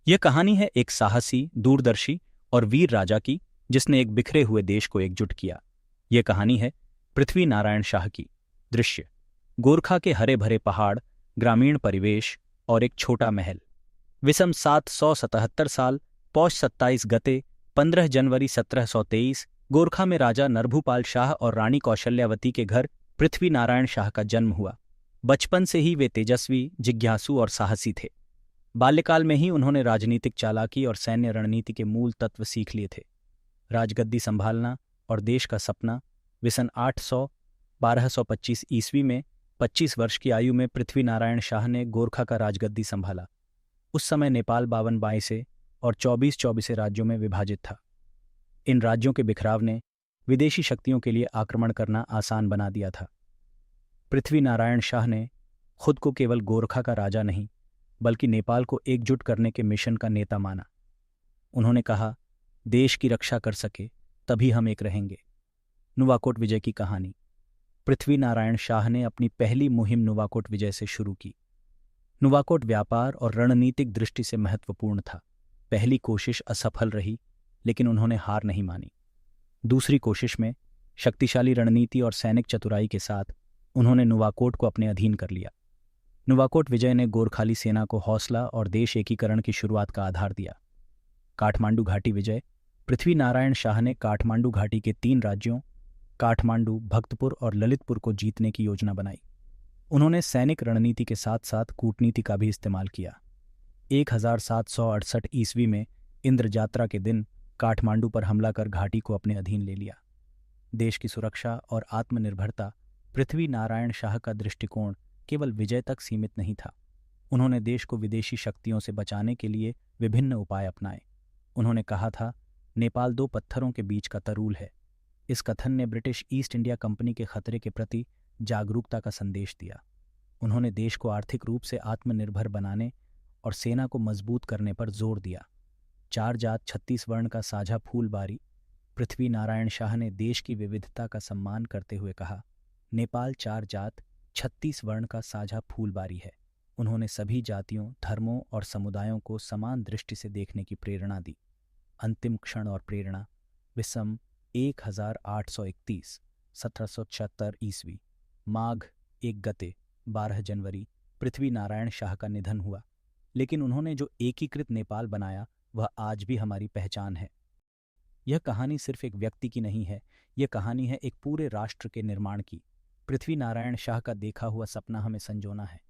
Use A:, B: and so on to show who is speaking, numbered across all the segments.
A: यह कहानी है एक साहसी, दूरदर्शी और वीर राजा की, जिसने एक बिखरे हुए देश को एकजुट किया। यह कहानी है पृथ्वी नारायण शाह की। दृश्य: गोरखा के हरे भरे पहाड़, ग्रामीण परिवेश और एक छोटा महल। विषम 777 साल, पौष 27 गते, 15 जनवरी 1723, गोरखा में राजा नरभूपाल शाह और रानी कौशल्यावती के घर पृथ्वी नारायण शाह का जन्म हुआ। बचपन से ही वे तेजस्वी, जिज्ञासु और साहसी थे। बाल्यकाल में ही उन्होंने राजनीतिक चालाकी और सैन्य रणनीति के मूल तत्व सीख लिए थे। राजगद्दी संभालना और देश का सपना। विसन 1225 ईस्वी में 25 वर्ष की आयु में पृथ्वी नारायण शाह ने गोरखा का राजगद्दी संभाला। उस समय नेपाल 52 बाइसे और 24 चौबीसे राज्यों में विभाजित था। इन राज्यों के बिखराव ने विदेशी शक्तियों के लिए आक्रमण करना आसान बना दिया था। पृथ्वी नारायण शाह ने खुद को केवल गोरखा का राजा नहीं, बल्कि नेपाल को एकजुट करने के मिशन का नेता माना। उन्होंने कहा, देश की रक्षा कर सके तभी हम एक रहेंगे। नुवाकोट विजय की कहानी। पृथ्वी नारायण शाह ने अपनी पहली मुहिम नुवाकोट विजय से शुरू की। नुवाकोट व्यापार और रणनीतिक दृष्टि से महत्वपूर्ण था। पहली कोशिश असफल रही, लेकिन उन्होंने हार नहीं मानी। दूसरी कोशिश में शक्तिशाली रणनीति और सैनिक चतुराई के साथ उन्होंने नुवाकोट को अपने अधीन कर लिया। नुवाकोट विजय ने गोरखाली सेना को हौसला और देश एकीकरण की शुरुआत का आधार दिया। काठमांडू घाटी विजय। पृथ्वी नारायण शाह ने काठमांडू घाटी के 3 राज्यों काठमांडू, भक्तपुर और ललितपुर को जीतने की योजना बनाई। उन्होंने सैनिक रणनीति के साथ साथ कूटनीति का भी इस्तेमाल किया। 1768 ईस्वी में इंद्र जात्रा के दिन काठमांडू पर हमला कर घाटी को अपने अधीन ले लिया। देश की सुरक्षा और आत्मनिर्भरता। पृथ्वी नारायण शाह का दृष्टिकोण केवल विजय तक सीमित नहीं था। उन्होंने देश को विदेशी शक्तियों से बचाने के लिए विभिन्न उपाय अपनाए। उन्होंने कहा था, नेपाल 2 पत्थरों के बीच का तरूल है। इस कथन ने ब्रिटिश ईस्ट इंडिया कंपनी के खतरे के प्रति जागरूकता का संदेश दिया। उन्होंने देश को आर्थिक रूप से आत्मनिर्भर बनाने और सेना को मजबूत करने पर जोर दिया। 4 जात 36 वर्ण का साझा फूलबारी। पृथ्वी नारायण शाह ने देश की विविधता का सम्मान करते हुए कहा, नेपाल 4 जात 36 वर्ण का साझा फूलबारी है। उन्होंने सभी जातियों, धर्मों और समुदायों को समान दृष्टि से देखने की प्रेरणा दी। अंतिम क्षण और प्रेरणा। विषम 1831 1776 ईस्वी, माघ 1 गते, 12 जनवरी, पृथ्वी नारायण शाह का निधन हुआ। लेकिन उन्होंने जो एकीकृत नेपाल बनाया, वह आज भी हमारी पहचान है। यह कहानी सिर्फ एक व्यक्ति की नहीं है, यह कहानी है एक पूरे राष्ट्र के निर्माण की। पृथ्वी नारायण शाह का देखा हुआ सपना हमें संजोना है।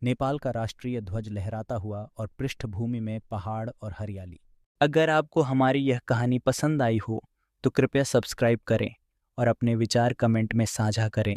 A: नेपाल का राष्ट्रीय ध्वज लहराता हुआ और पृष्ठभूमि में पहाड़ और हरियाली।
B: अगर आपको हमारी यह कहानी पसंद आई हो तो कृपया सब्सक्राइब करें और अपने विचार कमेंट में साझा करें।